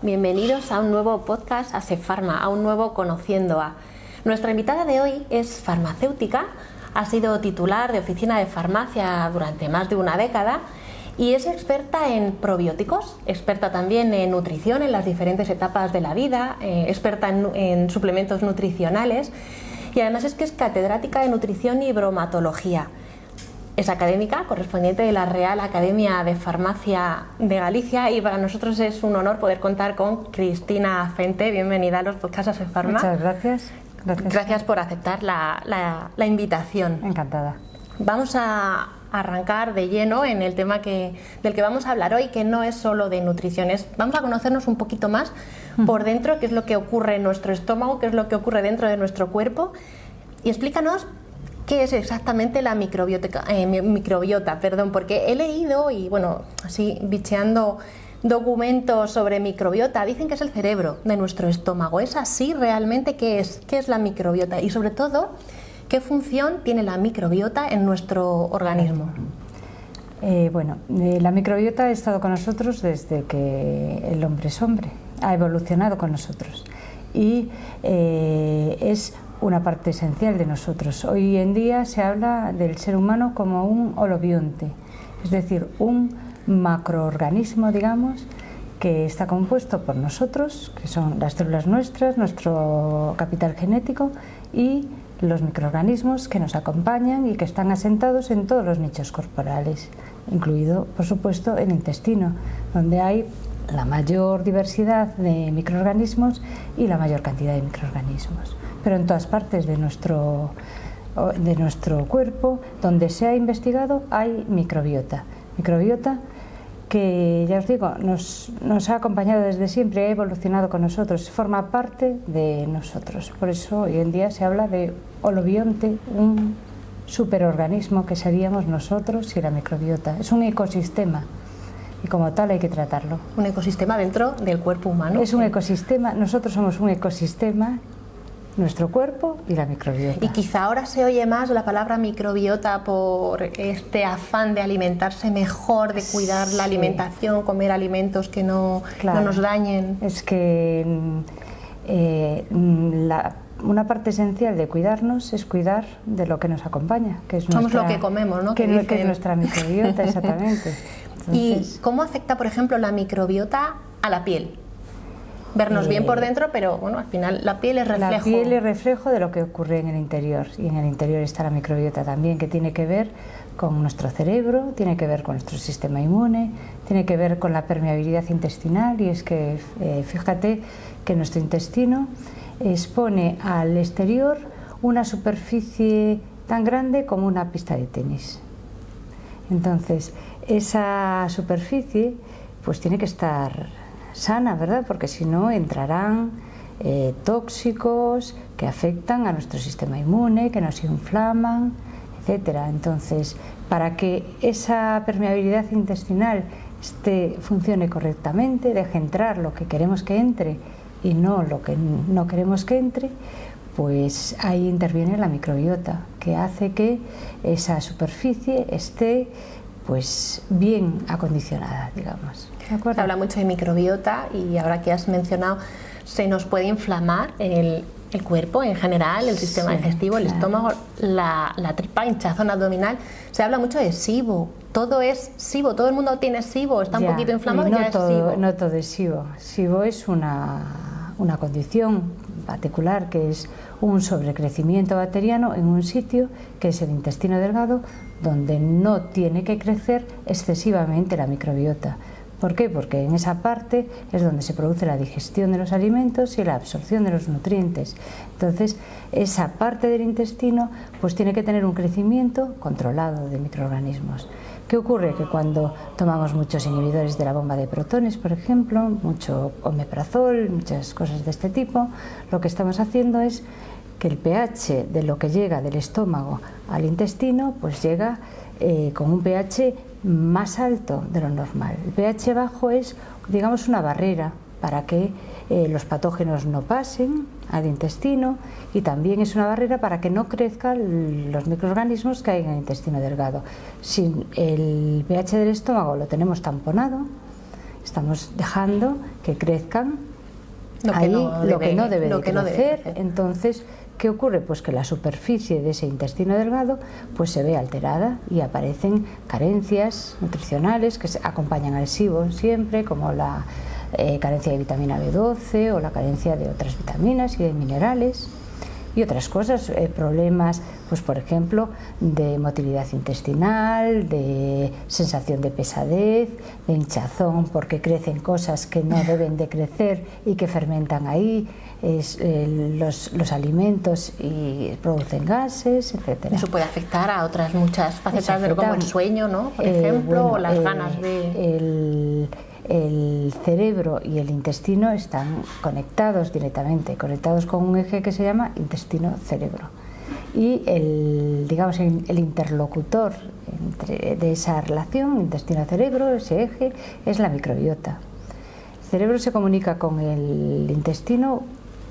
bienvenidos a un nuevo podcast Asefarma, a un nuevo Conociendo a. Nuestra invitada de hoy es farmacéutica, ha sido titular de oficina de farmacia durante más de una década y es experta en probióticos, experta también en nutrición en las diferentes etapas de la vida, experta en suplementos nutricionales y además es que es catedrática de nutrición y bromatología. Es académica, correspondiente de la Real Academia de Farmacia de Galicia y para nosotros es un honor poder contar con Cristina Fente. Bienvenida a los podcasts Asefarma. Muchas gracias. Gracias por aceptar la invitación. Encantada. Vamos a arrancar de lleno en el tema del que vamos a hablar hoy, que no es solo de nutrición. Vamos a conocernos un poquito más por dentro, qué es lo que ocurre en nuestro estómago, qué es lo que ocurre dentro de nuestro cuerpo. Y explícanos qué es exactamente la microbiota, porque he leído y bueno, así bicheando documentos sobre microbiota, dicen que es el cerebro de nuestro estómago. ¿Es así realmente? ¿Qué es? ¿Qué es la microbiota? Y sobre todo, ¿qué función tiene la microbiota en nuestro organismo? La microbiota ha estado con nosotros desde que el hombre es hombre, ha evolucionado con nosotros y es una parte esencial de nosotros. Hoy en día se habla del ser humano como un holobionte, es decir, un macroorganismo, digamos, que está compuesto por nosotros, que son las células nuestras, nuestro capital genético y los microorganismos que nos acompañan y que están asentados en todos los nichos corporales, incluido, por supuesto, el intestino, donde hay la mayor diversidad de microorganismos y la mayor cantidad de microorganismos. Pero en todas partes de nuestro cuerpo, donde se ha investigado, hay microbiota. Microbiota que, ya os digo, nos ha acompañado desde siempre, ha evolucionado con nosotros, forma parte de nosotros. Por eso hoy en día se habla de holobionte, un superorganismo que seríamos nosotros y la microbiota. Es un ecosistema y como tal hay que tratarlo. ¿Un ecosistema dentro del cuerpo humano? Es un ecosistema, nosotros somos un ecosistema, nuestro cuerpo y la microbiota. Y quizá ahora se oye más la palabra microbiota por este afán de alimentarse mejor, de cuidar la alimentación, comer alimentos que no nos dañen. Es que una parte esencial de cuidarnos es cuidar de lo que nos acompaña, que es somos lo que comemos, ¿no? Que es nuestra microbiota, exactamente. Entonces, ¿y cómo afecta, por ejemplo, la microbiota a la piel? Vernos bien por dentro, pero bueno, al final la piel es reflejo. La piel es reflejo de lo que ocurre en el interior, y en el interior está la microbiota también, que tiene que ver con nuestro cerebro, tiene que ver con nuestro sistema inmune, tiene que ver con la permeabilidad intestinal, y es que fíjate que nuestro intestino expone al exterior una superficie tan grande como una pista de tenis. Entonces, esa superficie pues tiene que estar sana, ¿verdad? Porque si no entrarán tóxicos que afectan a nuestro sistema inmune, que nos inflaman, etcétera. Entonces, para que esa permeabilidad intestinal funcione correctamente, deje entrar lo que queremos que entre y no lo que no queremos que entre, pues ahí interviene la microbiota, que hace que esa superficie esté pues bien acondicionada, digamos. Se habla mucho de microbiota y ahora que has mencionado, se nos puede inflamar el cuerpo en general, el sistema digestivo, el estómago, la tripa, hinchazón abdominal. Se habla mucho de SIBO, todo es SIBO, todo el mundo tiene SIBO, está un poquito inflamado y no ya todo, es SIBO. No todo es SIBO. SIBO es una condición particular que es un sobrecrecimiento bacteriano en un sitio que es el intestino delgado, donde no tiene que crecer excesivamente la microbiota. ¿Por qué? Porque en esa parte es donde se produce la digestión de los alimentos y la absorción de los nutrientes. Entonces, esa parte del intestino pues tiene que tener un crecimiento controlado de microorganismos. ¿Qué ocurre? Que cuando tomamos muchos inhibidores de la bomba de protones, por ejemplo, mucho omeprazol, muchas cosas de este tipo, lo que estamos haciendo es que el pH de lo que llega del estómago al intestino pues llega con un pH más alto de lo normal. El pH bajo es, digamos, una barrera para que los patógenos no pasen al intestino y también es una barrera para que no crezcan los microorganismos que hay en el intestino delgado. Si el pH del estómago lo tenemos tamponado estamos dejando que crezcan lo que no debe de crecer. crecer. Entonces, ¿qué ocurre? Pues que la superficie de ese intestino delgado pues se ve alterada y aparecen carencias nutricionales que acompañan al SIBO siempre, como la carencia de vitamina B12 o la carencia de otras vitaminas y de minerales y otras cosas, problemas, pues por ejemplo, de motilidad intestinal, de sensación de pesadez, de hinchazón porque crecen cosas que no deben de crecer y que fermentan ahí, los alimentos y producen gases, etcétera. Eso puede afectar a otras muchas facetas, como el sueño, ¿no? Por ejemplo, o las ganas de... El cerebro y el intestino están conectados directamente, conectados con un eje que se llama intestino-cerebro. Y el interlocutor de esa relación, intestino-cerebro, ese eje, es la microbiota. El cerebro se comunica con el intestino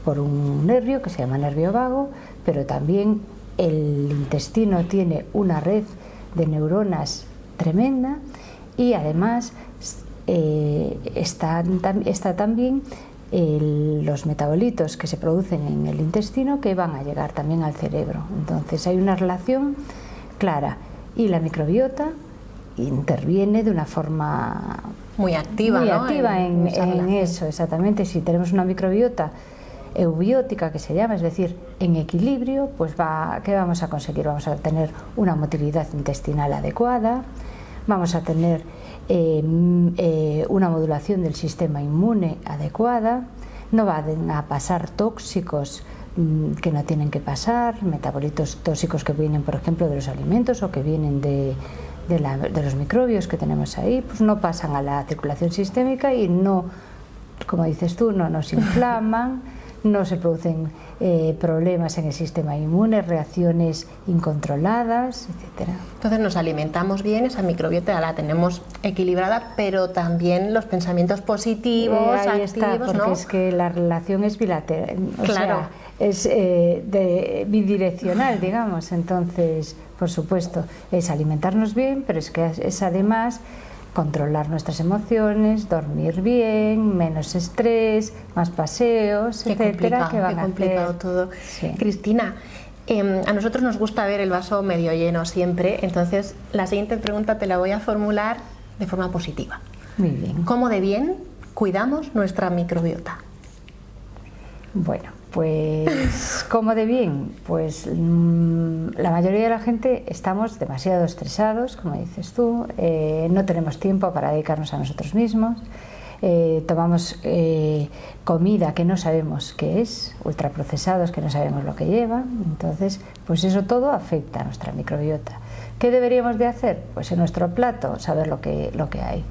por un nervio que se llama nervio vago, pero también el intestino tiene una red de neuronas tremenda y además está también los metabolitos que se producen en el intestino que van a llegar también al cerebro. Entonces hay una relación clara y la microbiota interviene de una forma muy activa, en eso, exactamente. Si tenemos una microbiota eubiótica, que se llama, es decir, en equilibrio, pues ¿qué vamos a conseguir? Vamos a tener una motilidad intestinal adecuada, vamos a tener una modulación del sistema inmune adecuada, no van a pasar tóxicos que no tienen que pasar, metabolitos tóxicos que vienen, por ejemplo, de los alimentos o que vienen de los microbios que tenemos ahí, pues no pasan a la circulación sistémica y no, como dices tú, no nos inflaman, no se producen problemas en el sistema inmune, reacciones incontroladas, etcétera. Entonces nos alimentamos bien, esa microbiota la tenemos equilibrada, pero también los pensamientos positivos, ahí activos, está, porque ¿no? es que la relación es bilateral, Claro. Es bidireccional, digamos. Entonces, por supuesto, es alimentarnos bien, pero es que es además controlar nuestras emociones, dormir bien, menos estrés, más paseos, etcétera, que van a complicado hacer todo. Sí. Cristina, a nosotros nos gusta ver el vaso medio lleno siempre, entonces la siguiente pregunta te la voy a formular de forma positiva. Muy bien. ¿Cómo de bien cuidamos nuestra microbiota? Bueno, pues ¿cómo de bien? Pues la mayoría de la gente estamos demasiado estresados, como dices tú, no tenemos tiempo para dedicarnos a nosotros mismos, tomamos comida que no sabemos qué es, ultraprocesados que no sabemos lo que lleva, entonces pues eso todo afecta a nuestra microbiota. ¿Qué deberíamos de hacer? Pues en nuestro plato saber lo que hay.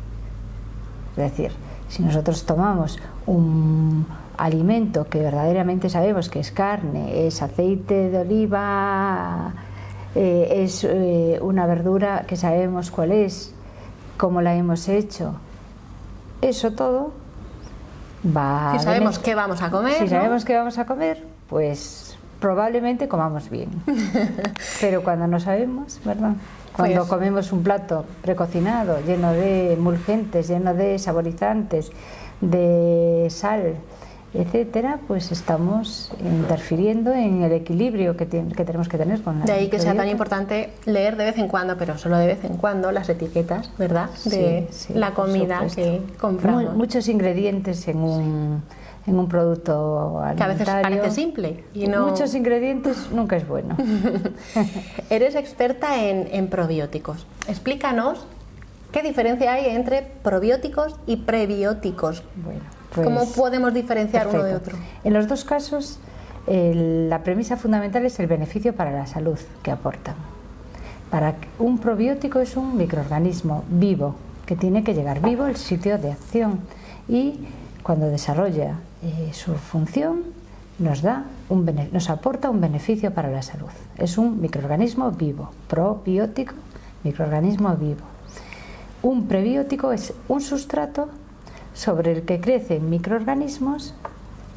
Es decir, si nosotros tomamos un alimento que verdaderamente sabemos que es carne, es aceite de oliva, es una verdura que sabemos cuál es, cómo la hemos hecho, eso todo va... Si sabemos qué vamos a comer, Si ¿no? sabemos qué vamos a comer, pues probablemente comamos bien. Pero cuando no sabemos, ¿verdad? Cuando Pues comemos un plato precocinado, lleno de emulgentes, lleno de saborizantes, de sal, etcétera, pues estamos interfiriendo en el equilibrio que tenemos que tener con la De ahí que sea tan dieta. importante leer de vez en cuando, pero solo de vez en cuando, las etiquetas, ¿verdad? De Sí, la por comida supuesto. que compramos. Muchos ingredientes en un producto alimentario. Que a veces parece simple y no... Muchos ingredientes nunca es bueno. Eres experta en probióticos. Explícanos qué diferencia hay entre probióticos y prebióticos. Bueno, pues, ¿Cómo podemos diferenciar uno de perfecto. otro? En los dos casos, la premisa fundamental es el beneficio para la salud que aportan. Un probiótico es un microorganismo vivo, que tiene que llegar vivo al sitio de acción y cuando desarrolla su función nos aporta un beneficio para la salud. Es un microorganismo vivo, probiótico, microorganismo vivo. Un prebiótico es un sustrato sobre el que crecen microorganismos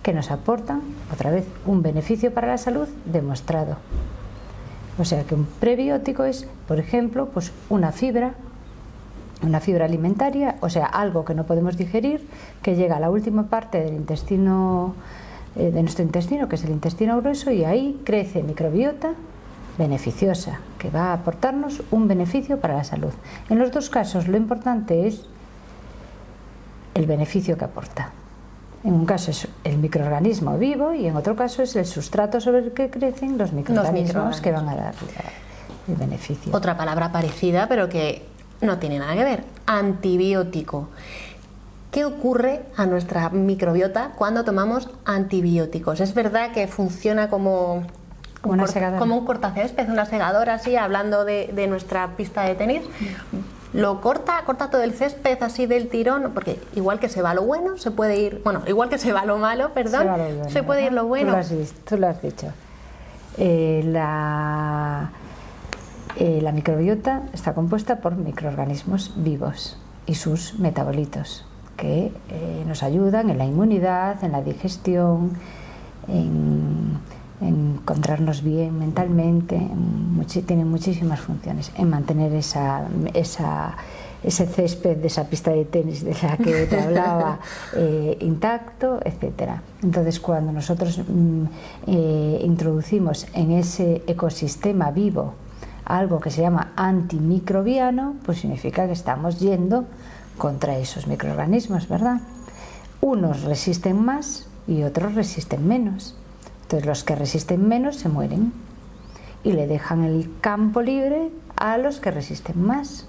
que nos aportan, otra vez, un beneficio para la salud demostrado. O sea que un prebiótico es, por ejemplo, pues una fibra una fibra alimentaria, o sea, algo que no podemos digerir, que llega a la última parte del intestino, de nuestro intestino, que es el intestino grueso, y ahí crece microbiota beneficiosa, que va a aportarnos un beneficio para la salud. En los dos casos lo importante es el beneficio que aporta. En un caso es el microorganismo vivo y en otro caso es el sustrato sobre el que crecen los microorganismos que van a dar el beneficio. Otra palabra parecida, pero que no tiene nada que ver: antibiótico. ¿Qué ocurre a nuestra microbiota cuando tomamos antibióticos? Es verdad que funciona como un cortacésped, una segadora, así, hablando de nuestra pista de tenis. Lo corta todo el césped así del tirón, porque igual que se va lo bueno, se puede ir, bueno, igual que se va lo malo, perdón, se puede ir lo bueno. Tú lo has dicho. La microbiota está compuesta por microorganismos vivos y sus metabolitos, que nos ayudan en la inmunidad, en la digestión, en encontrarnos bien mentalmente, tienen muchísimas funciones, en mantener ese césped de esa pista de tenis de la que te hablaba intacto, etcétera. Entonces, cuando nosotros introducimos en ese ecosistema vivo algo que se llama antimicrobiano, pues significa que estamos yendo contra esos microorganismos, ¿verdad? Unos resisten más y otros resisten menos. Entonces los que resisten menos se mueren y le dejan el campo libre a los que resisten más.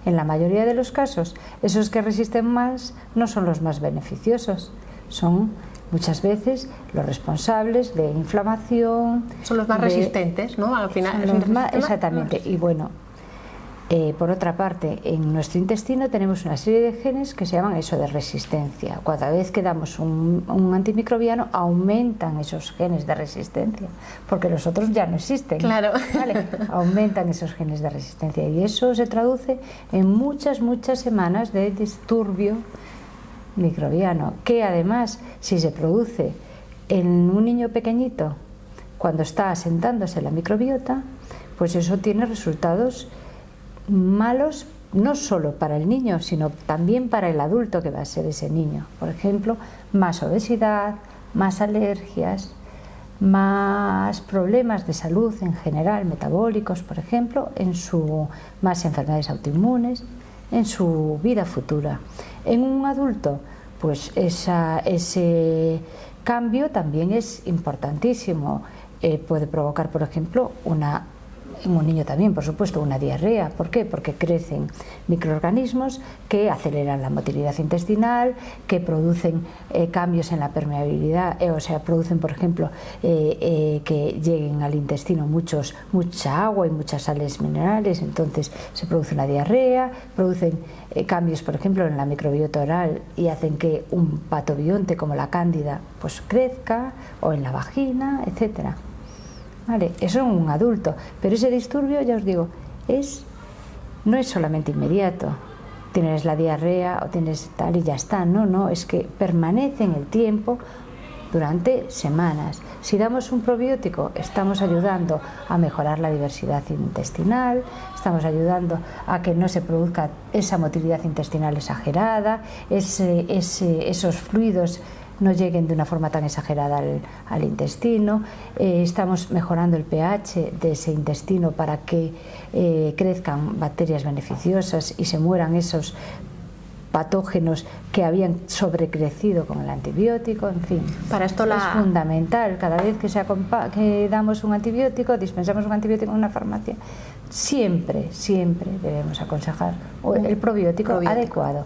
En la mayoría de los casos, esos que resisten más no son los más beneficiosos, son muchas veces los responsables de inflamación. Son los más resistentes, ¿no? Al final, exactamente. Y bueno, por otra parte, en nuestro intestino tenemos una serie de genes que se llaman eso de resistencia. Cada vez que damos un antimicrobiano, aumentan esos genes de resistencia, porque los otros ya no existen. Claro. ¿Vale? Aumentan esos genes de resistencia y eso se traduce en muchas semanas de disturbio microbiano, que además, si se produce en un niño pequeñito, cuando está asentándose la microbiota, pues eso tiene resultados malos no solo para el niño, sino también para el adulto que va a ser ese niño. Por ejemplo, más obesidad, más alergias, más problemas de salud en general, metabólicos, por ejemplo, más enfermedades autoinmunes, en su vida futura. En un adulto, pues ese cambio también es importantísimo. Puede provocar, por ejemplo, en un niño también, por supuesto, una diarrea. ¿Por qué? Porque crecen microorganismos que aceleran la motilidad intestinal, que producen cambios en la permeabilidad, o sea, producen, por ejemplo, que lleguen al intestino mucha agua y muchas sales minerales, entonces se produce una diarrea, producen cambios, por ejemplo, en la microbiota oral y hacen que un patobionte como la cándida pues crezca, o en la vagina, etcétera. Vale, eso en un adulto, pero ese disturbio, ya os digo, no es solamente inmediato. Tienes la diarrea o tienes tal y ya está, no, es que permanece en el tiempo durante semanas. Si damos un probiótico, estamos ayudando a mejorar la diversidad intestinal, estamos ayudando a que no se produzca esa motilidad intestinal exagerada, esos fluidos no lleguen de una forma tan exagerada al intestino. Estamos mejorando el pH de ese intestino para que crezcan bacterias beneficiosas y se mueran esos patógenos que habían sobrecrecido con el antibiótico, en fin. Para esto es fundamental, cada vez que damos un antibiótico, dispensamos un antibiótico en una farmacia, siempre debemos aconsejar el probiótico adecuado.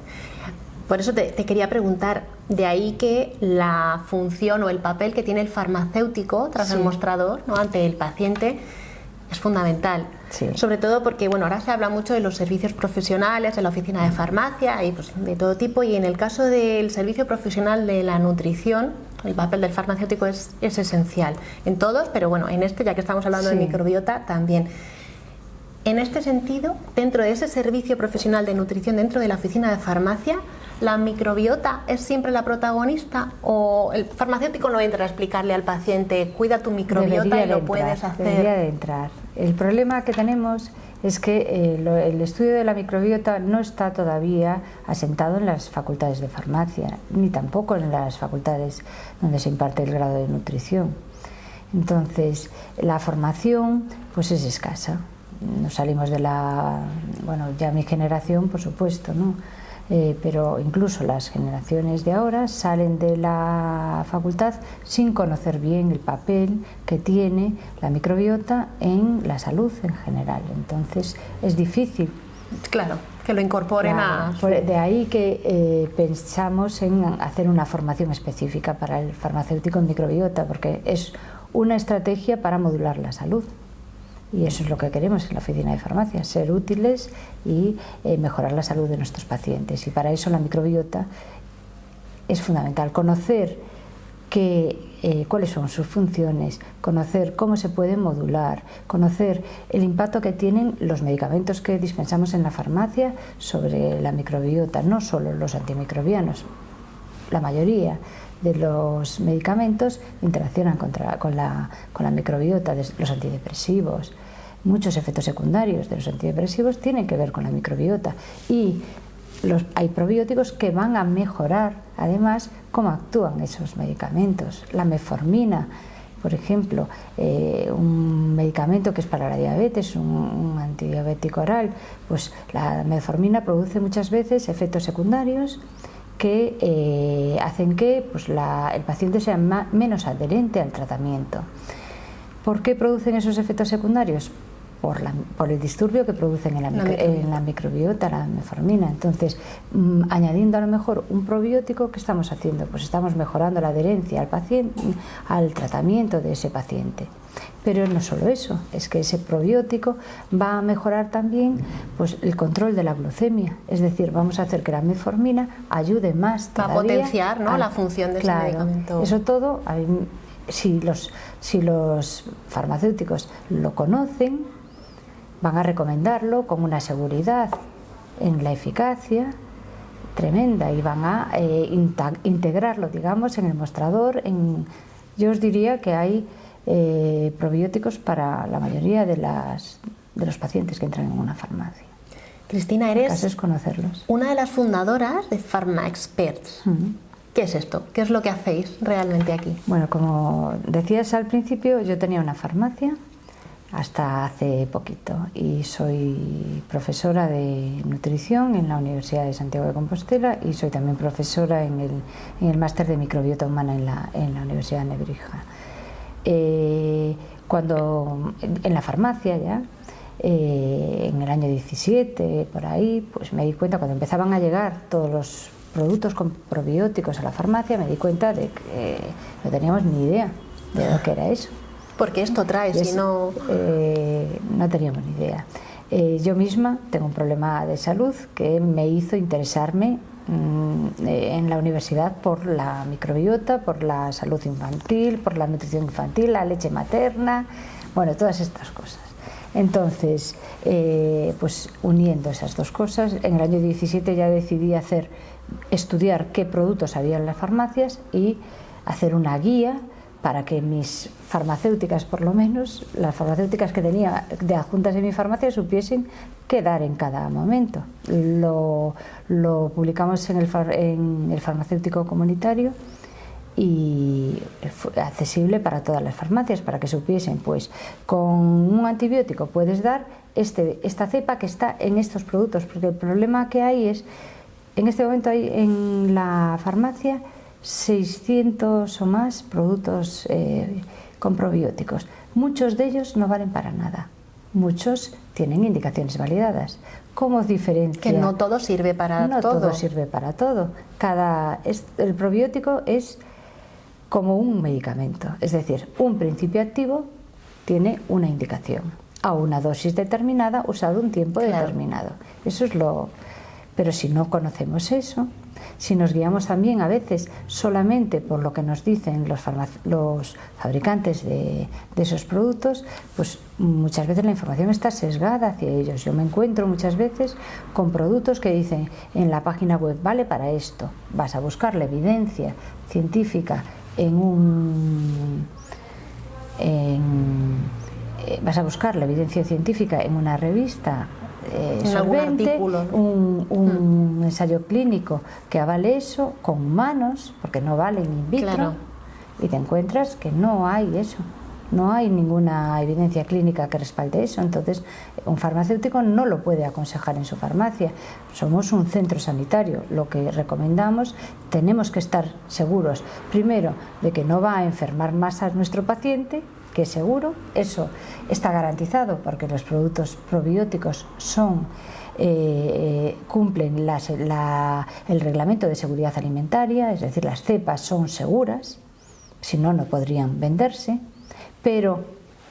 Por eso te quería preguntar, de ahí que la función o el papel que tiene el farmacéutico tras el mostrador, ¿no?, ante el paciente, es fundamental. Sí. Sobre todo porque, bueno, ahora se habla mucho de los servicios profesionales, de la oficina de farmacia y pues de todo tipo, y en el caso del servicio profesional de la nutrición, el papel del farmacéutico es esencial en todos, pero bueno, en este, ya que estamos hablando de microbiota, también. En este sentido, dentro de ese servicio profesional de nutrición, dentro de la oficina de farmacia, ¿la microbiota es siempre la protagonista o el farmacéutico no entra a explicarle al paciente cuida tu microbiota y lo puedes hacer? Debería de entrar. El problema que tenemos es que el estudio de la microbiota no está todavía asentado en las facultades de farmacia, ni tampoco en las facultades donde se imparte el grado de nutrición. Entonces, la formación pues es escasa. Nos salimos de bueno, ya mi generación, por supuesto, ¿no? Pero incluso las generaciones de ahora salen de la facultad sin conocer bien el papel que tiene la microbiota en la salud en general. Entonces es difícil. Claro, que lo incorporen a... De ahí que pensamos en hacer una formación específica para el farmacéutico en microbiota, porque es una estrategia para modular la salud. Y eso es lo que queremos en la oficina de farmacia, ser útiles y mejorar la salud de nuestros pacientes. Y para eso la microbiota es fundamental. Conocer cuáles son sus funciones, conocer cómo se pueden modular, conocer el impacto que tienen los medicamentos que dispensamos en la farmacia sobre la microbiota, no solo los antimicrobianos, la mayoría de los medicamentos interaccionan con la microbiota, los antidepresivos. Muchos efectos secundarios de los antidepresivos tienen que ver con la microbiota y hay probióticos que van a mejorar además cómo actúan esos medicamentos. La metformina, por ejemplo, un medicamento que es para la diabetes, un antidiabético oral, pues la metformina produce muchas veces efectos secundarios que hacen que pues, el paciente sea menos adherente al tratamiento. ¿Por qué producen esos efectos secundarios? Por el disturbio que producen en la microbiota, la metformina. Entonces, añadiendo a lo mejor un probiótico, ¿qué estamos haciendo? Pues estamos mejorando la adherencia al tratamiento de ese paciente. Pero no solo eso, es que ese probiótico va a mejorar también pues, el control de la glucemia, es decir, vamos a hacer que la metformina ayude más todavía. A potenciar, ¿no?, la función de ese medicamento. Eso todo, si los farmacéuticos lo conocen, van a recomendarlo con una seguridad en la eficacia tremenda y van a integrarlo, digamos, en el mostrador. Yo os diría que hay probióticos para la mayoría de los pacientes que entran en una farmacia. Cristina, eres el caso es conocerlos. Una de las fundadoras de Pharma Experts. ¿Qué es esto? ¿Qué es lo que hacéis realmente aquí? Bueno, como decías al principio, yo tenía una farmacia hasta hace poquito y soy profesora de nutrición en la Universidad de Santiago de Compostela y soy también profesora en el máster de microbiota humana en la Universidad de Nebrija. Cuando en la farmacia ya, en el año 17, por ahí, pues me di cuenta, cuando empezaban a llegar todos los productos con probióticos a la farmacia, me di cuenta de que no teníamos ni idea de lo que era eso. Porque esto trae, si no... no teníamos ni idea. Yo misma tengo un problema de salud que me hizo interesarme en la universidad por la microbiota, por la salud infantil, por la nutrición infantil, la leche materna, bueno, todas estas cosas. Entonces, pues uniendo esas dos cosas, en el año 17 ya decidí estudiar qué productos había en las farmacias y hacer una guía para que mis farmacéuticas, por lo menos, las farmacéuticas que tenía de adjuntas en mi farmacia, supiesen qué dar en cada momento. Lo publicamos en el farmacéutico comunitario y fue accesible para todas las farmacias, para que supiesen, pues, con un antibiótico puedes dar esta cepa que está en estos productos, porque el problema que hay es, en este momento hay en la farmacia 600 o más productos con probióticos. Muchos de ellos no valen para nada. Muchos tienen indicaciones validadas. ¿Cómo diferencia? Que no todo sirve para todo. No todo sirve para todo. El probiótico es como un medicamento. Es decir, un principio activo tiene una indicación a una dosis determinada usado un tiempo determinado. Eso es lo... Pero si no conocemos eso, si nos guiamos también a veces solamente por lo que nos dicen los fabricantes de esos productos, pues muchas veces la información está sesgada hacia ellos. Yo me encuentro muchas veces con productos que dicen en la página web vale para esto. Vas a buscar la evidencia científica en vas a buscar la evidencia científica en una revista solvente, artículo, ¿no? un ensayo clínico que avale eso con humanos, porque no valen in vitro, Claro. y te encuentras que no hay eso. No hay ninguna evidencia clínica que respalde eso, entonces un farmacéutico no lo puede aconsejar en su farmacia. Somos un centro sanitario, lo que recomendamos, tenemos que estar seguros, primero, de que no va a enfermar más a nuestro paciente, que es seguro, eso está garantizado porque los productos probióticos cumplen el reglamento de seguridad alimentaria, es decir, las cepas son seguras, si no, no podrían venderse. Pero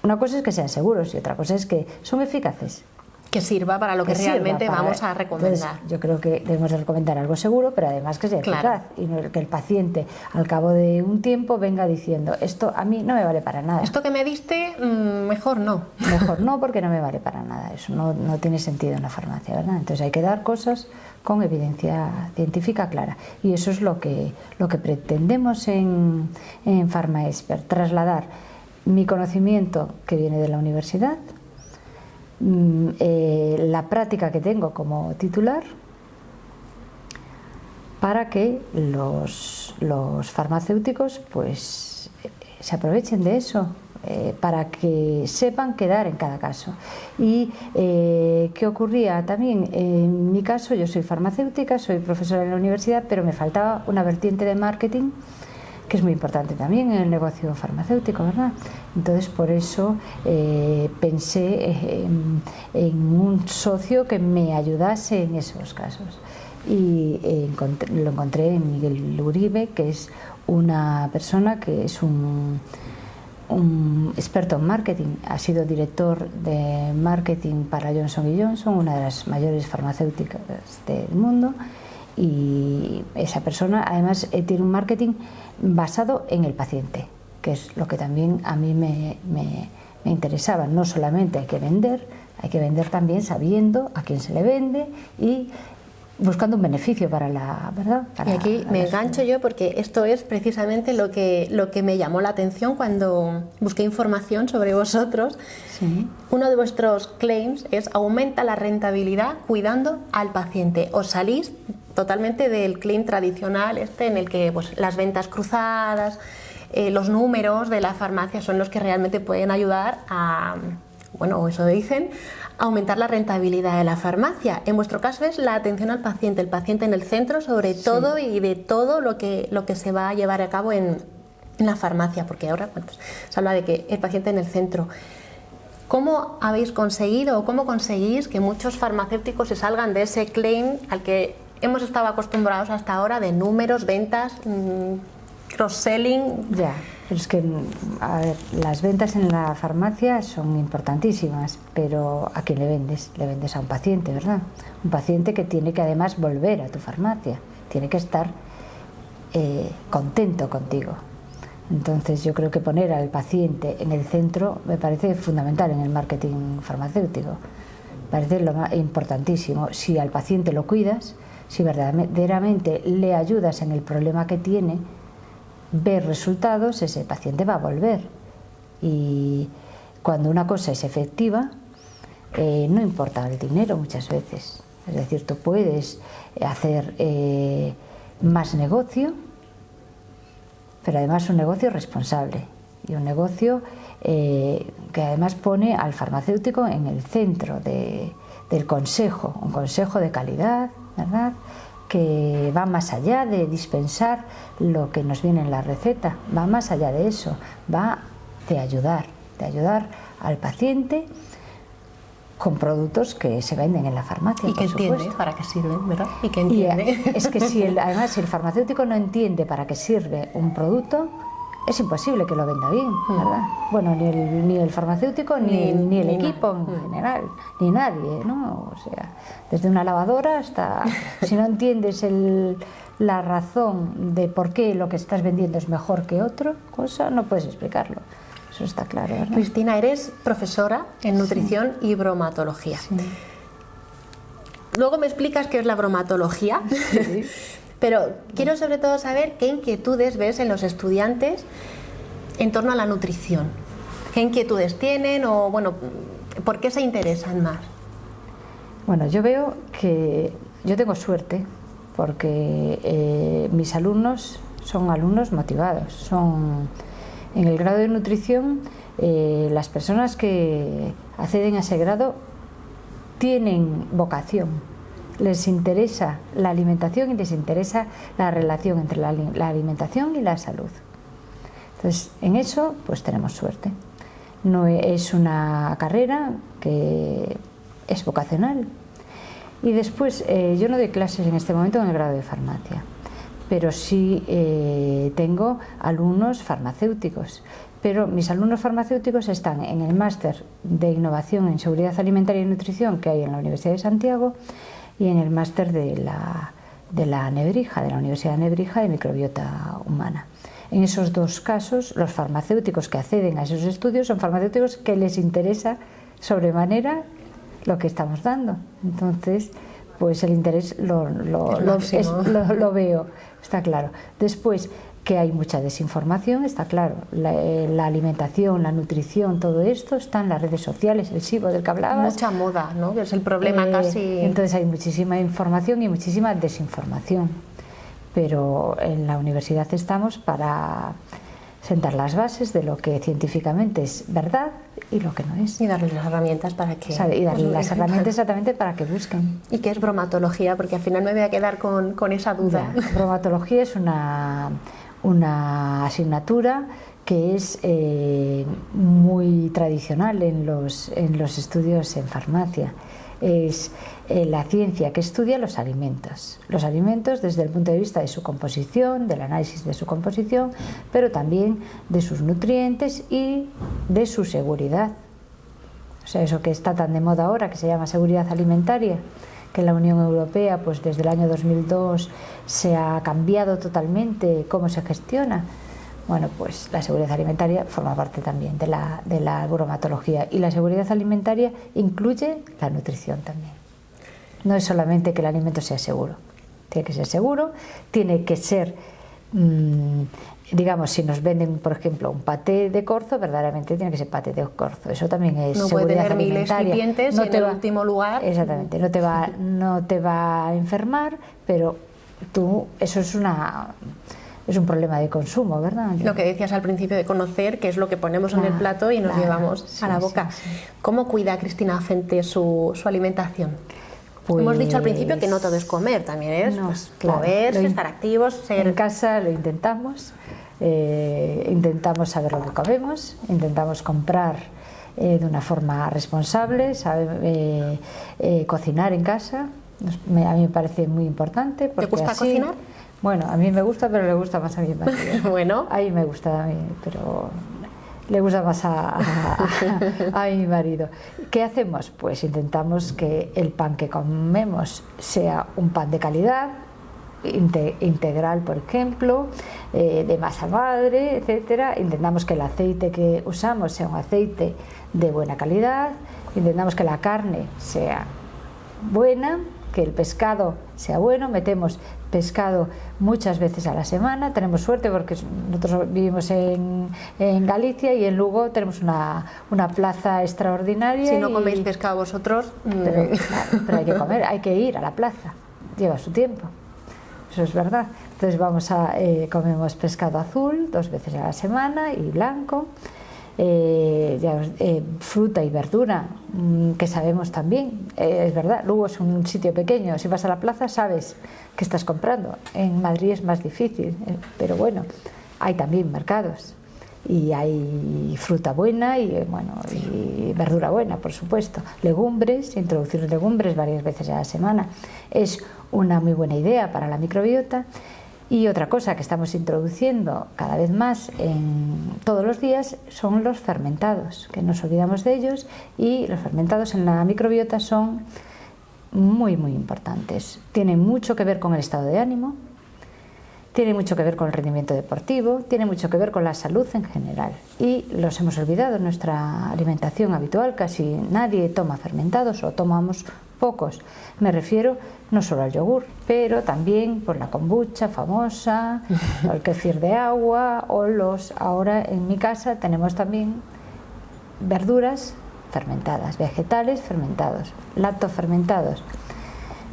una cosa es que sean seguros y otra cosa es que son eficaces. Que sirva para lo que realmente vamos a recomendar. Entonces, yo creo que debemos de recomendar algo seguro, pero además que sea eficaz. Y no que el paciente, al cabo de un tiempo, venga diciendo, esto a mí no me vale para nada. Esto que me diste, mejor no. Mejor no, porque no me vale para nada. Eso no tiene sentido en la farmacia, ¿verdad? Entonces hay que dar cosas con evidencia científica clara. Y eso es lo que pretendemos en PharmaExpert, trasladar mi conocimiento que viene de la universidad, la práctica que tengo como titular, para que los farmacéuticos pues se aprovechen de eso, para que sepan qué dar en cada caso. Y ¿qué ocurría también? En mi caso, yo soy farmacéutica, soy profesora en la universidad, pero me faltaba una vertiente de marketing que es muy importante también en el negocio farmacéutico, ¿verdad? Entonces, por eso pensé en un socio que me ayudase en esos casos. Y lo encontré en Miguel Uribe, que es una persona que es un experto en marketing, ha sido director de marketing para Johnson & Johnson, una de las mayores farmacéuticas del mundo, y esa persona además tiene un marketing basado en el paciente, que es lo que también a mí me interesaba. No solamente hay que vender también sabiendo a quién se le vende y buscando un beneficio para la verdad. Y aquí me engancho yo porque esto es precisamente lo que me llamó la atención cuando busqué información sobre vosotros. Sí. Uno de vuestros claims es aumenta la rentabilidad cuidando al paciente. Os salís totalmente del claim tradicional en el que pues, las ventas cruzadas, los números de la farmacia son los que realmente pueden ayudar a, bueno, eso dicen, aumentar la rentabilidad de la farmacia. En vuestro caso es la atención al paciente, el paciente en el centro sobre todo y de todo lo que se va a llevar a cabo en la farmacia, porque ahora pues, se habla de que el paciente en el centro. ¿Cómo habéis conseguido o cómo conseguís que muchos farmacéuticos se salgan de ese claim al que hemos estado acostumbrados hasta ahora de números, ventas, cross-selling? Ya, pero es que, a ver, las ventas en la farmacia son importantísimas, pero ¿a quién le vendes? Le vendes a un paciente, ¿verdad? Un paciente que tiene que además volver a tu farmacia, tiene que estar contento contigo. Entonces yo creo que poner al paciente en el centro me parece fundamental en el marketing farmacéutico, me parece lo más importantísimo. Si al paciente lo cuidas, si verdaderamente le ayudas en el problema que tiene, ver resultados, ese paciente va a volver. Y cuando una cosa es efectiva, no importa el dinero muchas veces. Es decir, tú puedes hacer más negocio, pero además un negocio responsable y un negocio que además pone al farmacéutico en el centro del consejo, un consejo de calidad, ¿verdad?, que va más allá de dispensar lo que nos viene en la receta, va más allá de eso, va de ayudar al paciente con productos que se venden en la farmacia. Y que entiende para qué sirven, ¿verdad? Y que entiende. Es que además si el farmacéutico no entiende para qué sirve un producto, es imposible que lo venda bien, ¿verdad? Bueno, ni el farmacéutico ni el equipo en general, ni nadie, ¿no? O sea, desde una lavadora hasta... Si no entiendes la razón de por qué lo que estás vendiendo es mejor que otra cosa, no puedes explicarlo. Eso está claro, ¿verdad? Cristina, eres profesora en nutrición y bromatología. Sí. Luego me explicas qué es la bromatología. Sí. Pero quiero sobre todo saber qué inquietudes ves en los estudiantes en torno a la nutrición. ¿Qué inquietudes tienen o, bueno, por qué se interesan más? Bueno, yo veo que yo tengo suerte porque mis alumnos son alumnos motivados. Son, en el grado de nutrición, las personas que acceden a ese grado tienen vocación, les interesa la alimentación y les interesa la relación entre la alimentación y la salud. Entonces, en eso pues tenemos suerte. No es una carrera que es vocacional. Y después, yo no doy clases en este momento en el grado de farmacia, pero sí tengo alumnos farmacéuticos. Pero mis alumnos farmacéuticos están en el máster de innovación en seguridad alimentaria y nutrición que hay en la Universidad de Santiago y en el máster de la Nebrija, de la Universidad de Nebrija de microbiota humana. En esos dos casos, los farmacéuticos que acceden a esos estudios son farmacéuticos que les interesa sobremanera lo que estamos dando. Entonces, pues el interés lo veo, está claro. Después, que hay mucha desinformación, está claro. La alimentación, la nutrición, todo esto está en las redes sociales, el SIBO del que hablabas. Mucha moda, ¿no? Que es el problema casi. Entonces hay muchísima información y muchísima desinformación. Pero en la universidad estamos para sentar las bases de lo que científicamente es verdad y lo que no es. Y darles las herramientas para que... Y darles las herramientas exactamente para que busquen. ¿Y qué es bromatología? Porque al final me voy a quedar con esa duda. Ya, bromatología es una asignatura que es muy tradicional en los estudios en farmacia. Es la ciencia que estudia los alimentos desde el punto de vista de su composición, del análisis de su composición, pero también de sus nutrientes y de su seguridad. O sea, eso que está tan de moda ahora, que se llama seguridad alimentaria, que en la Unión Europea, pues desde el año 2002 se ha cambiado totalmente cómo se gestiona. Bueno, pues la seguridad alimentaria forma parte también de la bromatología, y la seguridad alimentaria incluye la nutrición también. No es solamente que el alimento sea seguro, tiene que ser seguro, tiene que ser, digamos, si nos venden, por ejemplo, un paté de corzo, verdaderamente tiene que ser paté de corzo. Eso también es seguridad alimentaria. No puede tener miles de clientes no en el último lugar. Exactamente, no te va a enfermar, pero eso es un problema de consumo, ¿verdad? Lo que decías al principio de conocer qué es lo que ponemos en el plato y nos llevamos a la boca. Sí. ¿Cómo cuida Cristina Afente su alimentación? Pues, hemos dicho al principio que no todo es comer, también es moverse, estar activos, ser... En casa lo intentamos, intentamos saber lo que comemos, intentamos comprar de una forma responsable, cocinar en casa, a mí me parece muy importante. ¿Te gusta cocinar? Bueno, a mí me gusta, pero le gusta más a mi marido. Bueno. A mí me gusta, pero le gusta más a mi marido. ¿Qué hacemos? Pues intentamos que el pan que comemos sea un pan de calidad, integral, por ejemplo, de masa madre, etcétera. Intentamos que el aceite que usamos sea un aceite de buena calidad. Intentamos que la carne sea buena, que el pescado sea bueno. Metemos pescado muchas veces a la semana. Tenemos suerte porque nosotros vivimos en Galicia y en Lugo tenemos una plaza extraordinaria. Si no coméis pescado vosotros... Pero hay que comer, hay que ir a la plaza, lleva su tiempo, eso es verdad. Entonces comemos pescado azul 2 veces a la semana y blanco. Fruta y verdura, que sabemos también, es verdad, Lugo es un sitio pequeño, si vas a la plaza sabes qué estás comprando. En Madrid es más difícil, pero bueno, hay también mercados y hay fruta buena y verdura buena, por supuesto. Legumbres, introducir legumbres varias veces a la semana es una muy buena idea para la microbiota. Y otra cosa que estamos introduciendo cada vez más todos los días son los fermentados, que nos olvidamos de ellos, y los fermentados en la microbiota son muy, muy importantes. Tienen mucho que ver con el estado de ánimo, tienen mucho que ver con el rendimiento deportivo, tienen mucho que ver con la salud en general. Y los hemos olvidado en nuestra alimentación habitual, casi nadie toma fermentados o tomamos pocos. Me refiero no solo al yogur, pero también por la kombucha famosa, o el kéfir de agua, o ahora en mi casa tenemos también verduras fermentadas, vegetales fermentados, lactofermentados,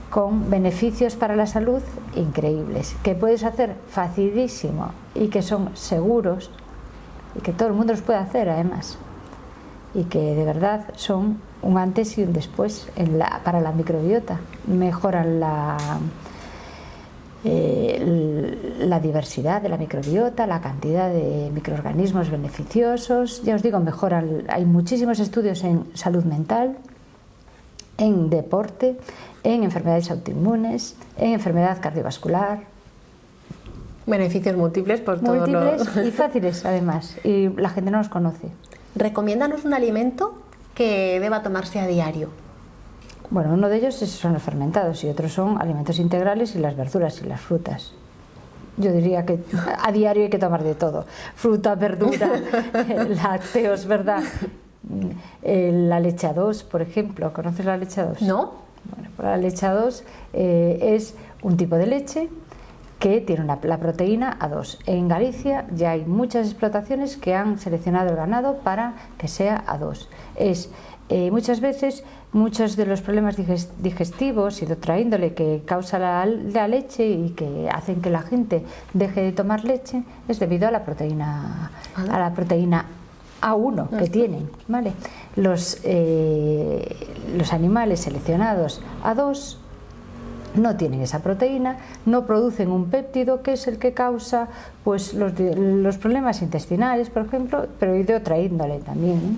con beneficios para la salud increíbles, que puedes hacer facilísimo y que son seguros y que todo el mundo los puede hacer además, y que de verdad son un antes y un después para la microbiota. Mejoran la diversidad de la microbiota, la cantidad de microorganismos beneficiosos. Ya os digo, mejoran. Hay muchísimos estudios en salud mental, en deporte, en enfermedades autoinmunes, en enfermedad cardiovascular. Beneficios múltiples por todos múltiples y fáciles además, y la gente no los conoce. Recomiéndanos un alimento que deba tomarse a diario. Bueno, uno de ellos son los fermentados y otros son alimentos integrales y las verduras y las frutas. Yo diría que a diario hay que tomar de todo: fruta, verdura, lácteos, ¿verdad? La leche A2, por ejemplo. ¿Conoces la leche A2? No. Bueno, pues la leche A2 es un tipo de leche que tiene la proteína A2. En Galicia ya hay muchas explotaciones que han seleccionado el ganado para que sea A2. Muchas veces muchos de los problemas digestivos y de otra índole que causa la leche y que hacen que la gente deje de tomar leche es debido a la proteína A1 que tienen, ¿vale? Los animales seleccionados A2 no tienen esa proteína, no producen un péptido que es el que causa pues los problemas intestinales, por ejemplo, pero y de otra índole también, ¿eh?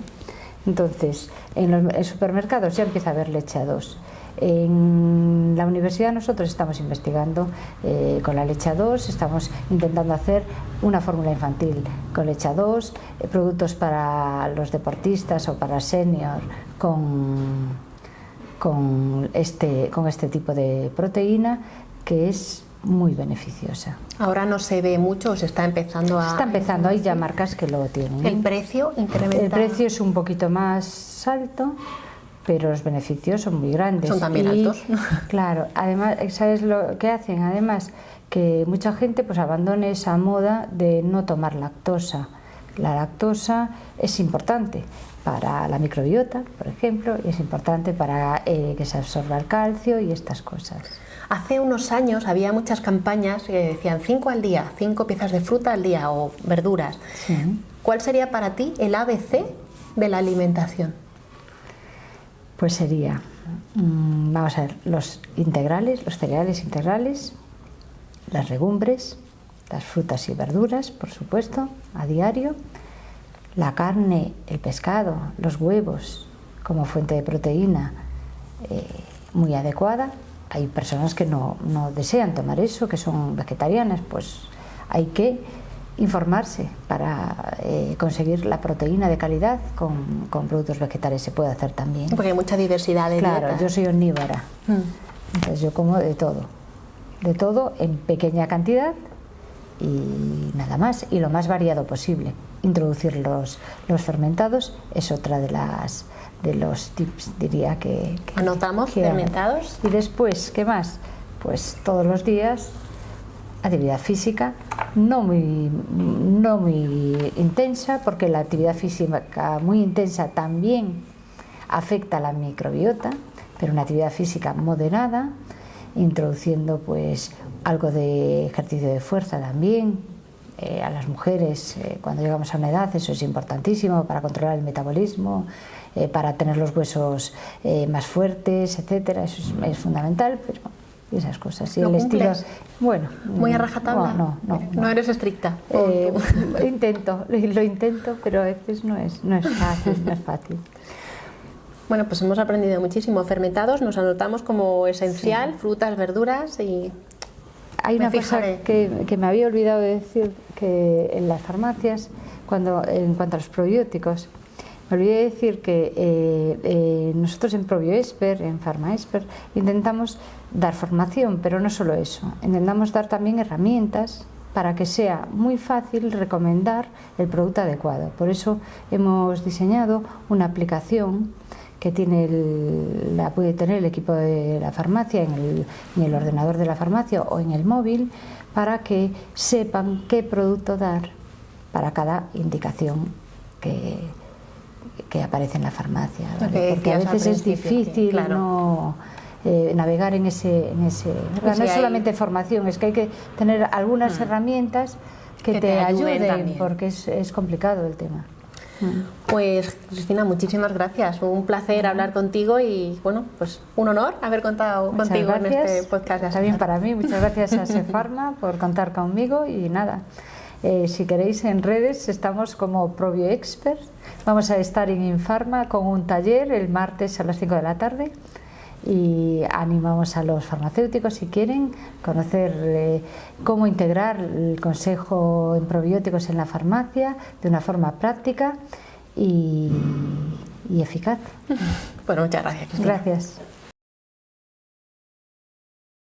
Entonces, en los supermercados ya empieza a haber leche A2. En la universidad nosotros estamos investigando con la leche A2, estamos intentando hacer una fórmula infantil con leche A2, productos para los deportistas o para senior con este tipo de proteína, que es muy beneficiosa. Ahora no se ve mucho, se está empezando a... Está empezando, hay ya marcas que lo tienen. ¿El precio incrementa? El precio es un poquito más alto, pero los beneficios son muy grandes. Son también altos. Claro, además, ¿sabes lo que hacen? Además, que mucha gente pues abandone esa moda de no tomar lactosa. La lactosa es importante para la microbiota, por ejemplo, y es importante para que se absorba el calcio y estas cosas. Hace unos años había muchas campañas que decían 5 al día, 5 piezas de fruta al día o verduras. Sí. ¿Cuál sería para ti el ABC de la alimentación? Pues sería, vamos a ver, los integrales, los cereales integrales, las legumbres, las frutas y verduras, por supuesto, a diario, la carne, el pescado, los huevos como fuente de proteína muy adecuada. Hay personas que no desean tomar eso, que son vegetarianas, pues hay que informarse para conseguir la proteína de calidad con productos vegetales. Se puede hacer también. Porque hay mucha diversidad de Claro, dietas. yo soy omnívora, entonces yo como de todo en pequeña cantidad y nada más, y lo más variado posible. Introducir los fermentados es otra de los tips, diría que ¿Anotamos fermentados? Y después, ¿qué más? Pues todos los días actividad física, no muy intensa, porque la actividad física muy intensa también afecta a la microbiota, pero una actividad física moderada, introduciendo pues algo de ejercicio de fuerza también. A las mujeres, cuando llegamos a una edad, eso es importantísimo para controlar el metabolismo, para tener los huesos más fuertes, etcétera. Eso es fundamental, pero esas cosas. Y ¿Lo el estilo, cumples? bueno, ¿Muy a rajatabla? No eres estricta. lo intento, pero a veces no es fácil. Bueno, pues hemos aprendido muchísimo. Fermentados nos anotamos como esencial, sí. Frutas, verduras y... Hay una cosa que me había olvidado de decir, que en las farmacias, en cuanto a los probióticos, me olvidé de decir que nosotros en ProbioExpert, en PharmaExpert, intentamos dar formación, pero no solo eso, intentamos dar también herramientas para que sea muy fácil recomendar el producto adecuado. Por eso hemos diseñado una aplicación que la puede tener el equipo de la farmacia en el ordenador de la farmacia o en el móvil, para que sepan qué producto dar para cada indicación que aparece en la farmacia, ¿vale? Que Porque a decías al veces es principio, difícil claro. no navegar en ese no Sí, es hay- solamente formación, es que hay que tener algunas herramientas que Que te te ayuden ayuden, también. porque es complicado el tema. Pues Cristina, muchísimas gracias. Un placer hablar contigo y bueno, pues un honor haber contado Muchas contigo en gracias. este podcast. de También Asefarma. para mí, muchas gracias a Asefarma por contar conmigo y nada. Si queréis en redes estamos como ProbioExpert. Vamos a estar en Infarma con un taller el martes a las 5 de la tarde y animamos a los farmacéuticos, si quieren, conocer cómo integrar el consejo en probióticos en la farmacia de una forma práctica y eficaz. Bueno, muchas gracias, Cristina. Gracias.